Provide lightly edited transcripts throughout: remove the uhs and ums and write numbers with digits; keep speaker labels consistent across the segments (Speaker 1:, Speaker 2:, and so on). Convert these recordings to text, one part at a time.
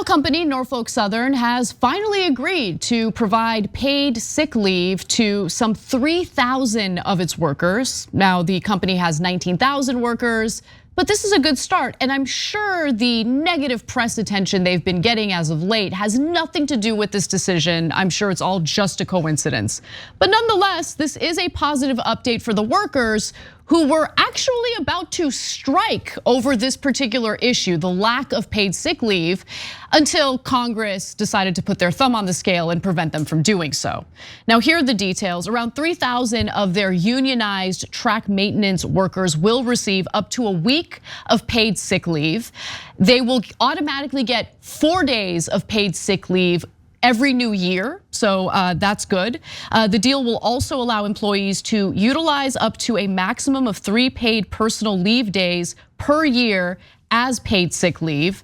Speaker 1: Rail company Norfolk Southern has finally agreed to provide paid sick leave to some 3,000 of its workers. Now, the company has 19,000 workers, but this is a good start. And I'm sure the negative press attention they've been getting as of late has nothing to do with this decision. I'm sure it's all just a coincidence. But nonetheless, this is a positive update for the workers who were actually about to strike over this particular issue, the lack of paid sick leave, until Congress decided to put their thumb on the scale and prevent them from doing so. Now, here are the details. Around 3,000 of their unionized track maintenance workers will receive up to a week of paid sick leave. They will automatically get 4 days of paid sick leave every new year, so that's good. The deal will also allow employees to utilize up to a maximum of 3 paid personal leave days per year as paid sick leave.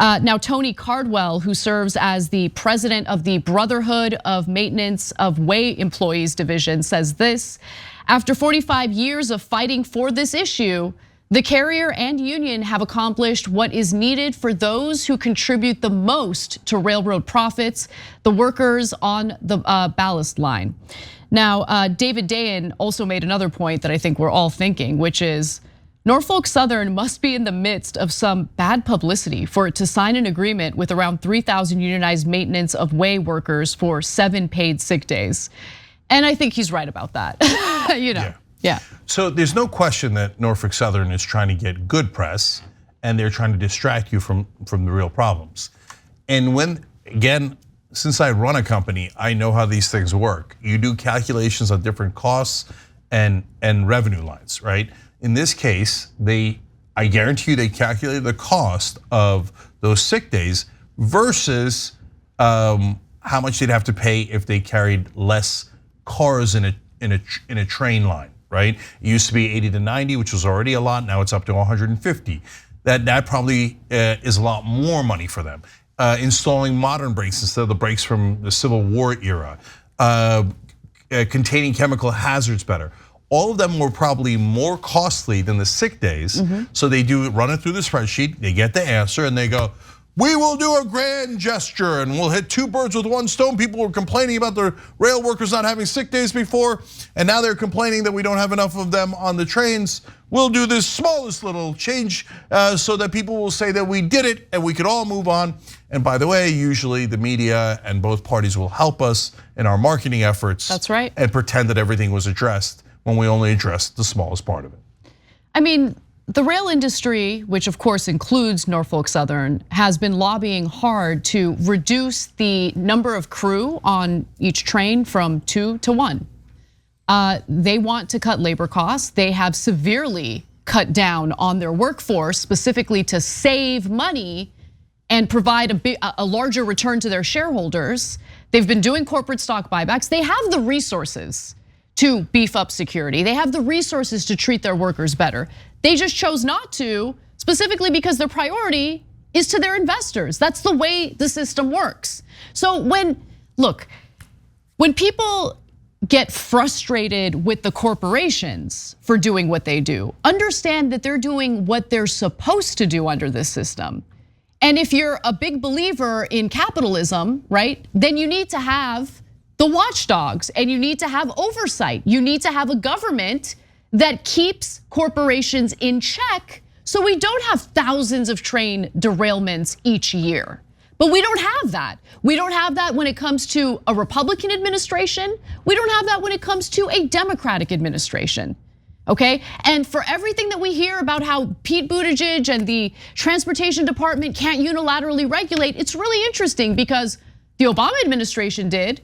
Speaker 1: Now, Tony Cardwell, who serves as the president of the Brotherhood of Maintenance of Way Employees Division, says this: after 45 years of fighting for this issue, the carrier and union have accomplished what is needed for those who contribute the most to railroad profits, the workers on the ballast line. Now, David Dayen also made another point that I think we're all thinking, which is Norfolk Southern must be in the midst of some bad publicity for it to sign an agreement with around 3,000 unionized maintenance of way workers for 7 paid sick days. And I think he's right about that, Yeah.
Speaker 2: So there's no question that Norfolk Southern is trying to get good press, and they're trying to distract you from the real problems. And again, since I run a company, I know how these things work. You do calculations on different costs and revenue lines, right? In this case, I guarantee you they calculated the cost of those sick days versus how much they'd have to pay if they carried less cars in a train line. Right? It used to be 80 to 90, which was already a lot. Now it's up to 150. That probably is a lot more money for them. Installing modern brakes instead of the brakes from the Civil War era. Containing chemical hazards better. All of them were probably more costly than the sick days. So they run it through the spreadsheet. They get the answer and they go, we will do a grand gesture and we'll hit 2 birds with 1 stone. People were complaining about the rail workers not having sick days before, and now they're complaining that we don't have enough of them on the trains. We'll do this smallest little change so that people will say that we did it and we could all move on. And by the way, usually the media and both parties will help us in our marketing efforts.
Speaker 1: That's right.
Speaker 2: And pretend that everything was addressed when we only addressed the smallest part of it.
Speaker 1: I mean, the rail industry, which of course includes Norfolk Southern, has been lobbying hard to reduce the number of crew on each train from 2 to 1. They want to cut labor costs. They have severely cut down on their workforce, specifically to save money and provide a larger return to their shareholders. They've been doing corporate stock buybacks. They have the resources to beef up security. They have the resources to treat their workers better. They just chose not to, specifically because their priority is to their investors. That's the way the system works. So when people get frustrated with the corporations for doing what they do, understand that they're doing what they're supposed to do under this system. And if you're a big believer in capitalism, right, then you need to have the watchdogs and you need to have oversight. You need to have a government that keeps corporations in check so we don't have thousands of train derailments each year. But we don't have that. We don't have that when it comes to a Republican administration. We don't have that when it comes to a Democratic administration, okay? And for everything that we hear about how Pete Buttigieg and the transportation department can't unilaterally regulate, it's really interesting because the Obama administration did.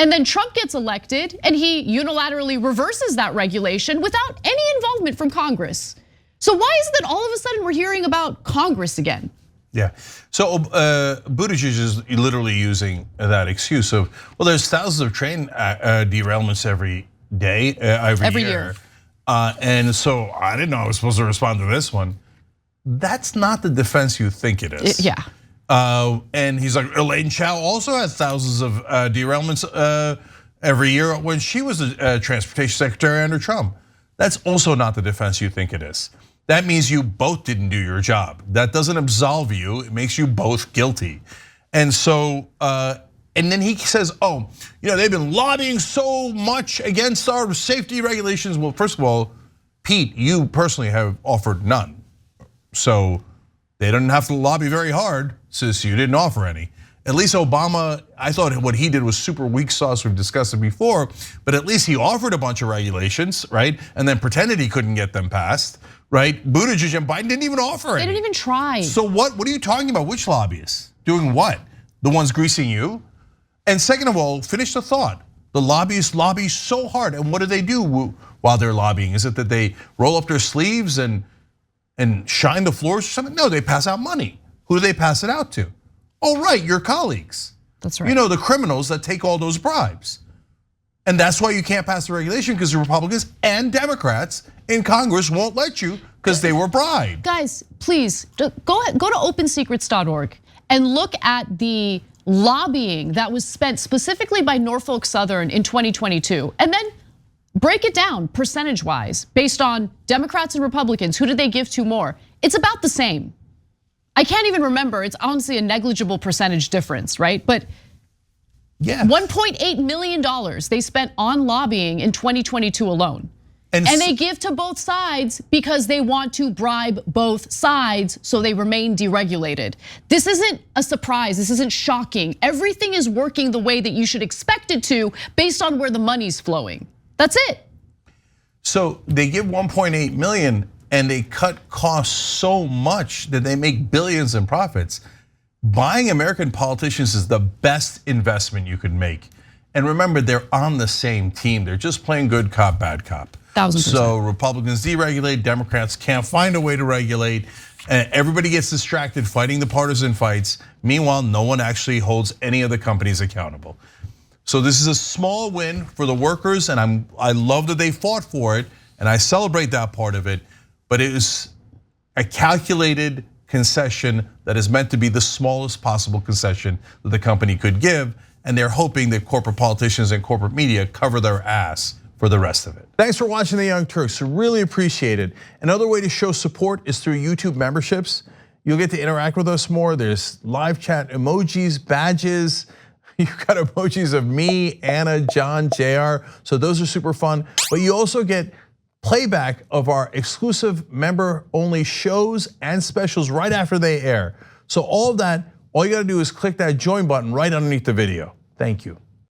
Speaker 1: And then Trump gets elected and he unilaterally reverses that regulation without any involvement from Congress. So why is it that all of a sudden we're hearing about Congress again?
Speaker 2: Yeah, so Buttigieg is literally using that excuse of, well, there's thousands of train derailments every day, every year. And so I didn't know I was supposed to respond to this one. That's not the defense you think it is.
Speaker 1: Yeah.
Speaker 2: And he's like, Elaine Chao also had thousands of derailments every year when she was the transportation secretary under Trump. That's also not the defense you think it is. that means you both didn't do your job. That doesn't absolve you, it makes you both guilty. And so, and then he says, oh, they've been lobbying so much against our safety regulations. Well, first of all, Pete, you personally have offered none. So they didn't have to lobby very hard since you didn't offer any. At least Obama, I thought what he did was super weak sauce, we've discussed it before, but at least he offered a bunch of regulations, right? And then pretended he couldn't get them passed, right? Buttigieg and Biden didn't even offer any.
Speaker 1: They didn't even try.
Speaker 2: So what are you talking about? Which lobbyists? Doing what? The ones greasing you? And second of all, finish the thought. The lobbyists lobby so hard, and what do while they're lobbying? Is it that they roll up their sleeves and shine the floors or something? No, they pass out money. Who do they pass it out to? Oh, right, your colleagues.
Speaker 1: That's right.
Speaker 2: The criminals that take all those bribes. And that's why you can't pass the regulation, because the Republicans and Democrats in Congress won't let you because they were bribed.
Speaker 1: Guys, please, go to opensecrets.org and look at the lobbying that was spent specifically by Norfolk Southern in 2022. And then break it down percentage-wise based on Democrats and Republicans. Who did they give to more? It's about the same. I can't even remember. It's honestly a negligible percentage difference, right? But yeah, $1.8 million they spent on lobbying in 2022 alone. And they give to both sides because they want to bribe both sides so they remain deregulated. This isn't a surprise, this isn't shocking. Everything is working the way that you should expect it to based on where the money's flowing. That's it.
Speaker 2: So they give 1.8 million and they cut costs so much that they make billions in profits. Buying American politicians is the best investment you could make. And remember, they're on the same team. They're just playing good cop, bad cop.
Speaker 1: 1000%.
Speaker 2: So Republicans deregulate, Democrats can't find a way to regulate. Everybody gets distracted fighting the partisan fights. Meanwhile, no one actually holds any of the companies accountable. So this is a small win for the workers, and I love that they fought for it, and I celebrate that part of it. But it is a calculated concession that is meant to be the smallest possible concession that the company could give, and they're hoping that corporate politicians and corporate media cover their ass for the rest of it. Thanks for watching The Young Turks, really appreciate it. Another way to show support is through YouTube memberships. You'll get to interact with us more. There's live chat emojis, badges. You've got emojis of me, Anna, John, JR, so those are super fun. But you also get playback of our exclusive member-only shows and specials right after they air. So all of that, all you gotta do is click that join button right underneath the video. Thank you.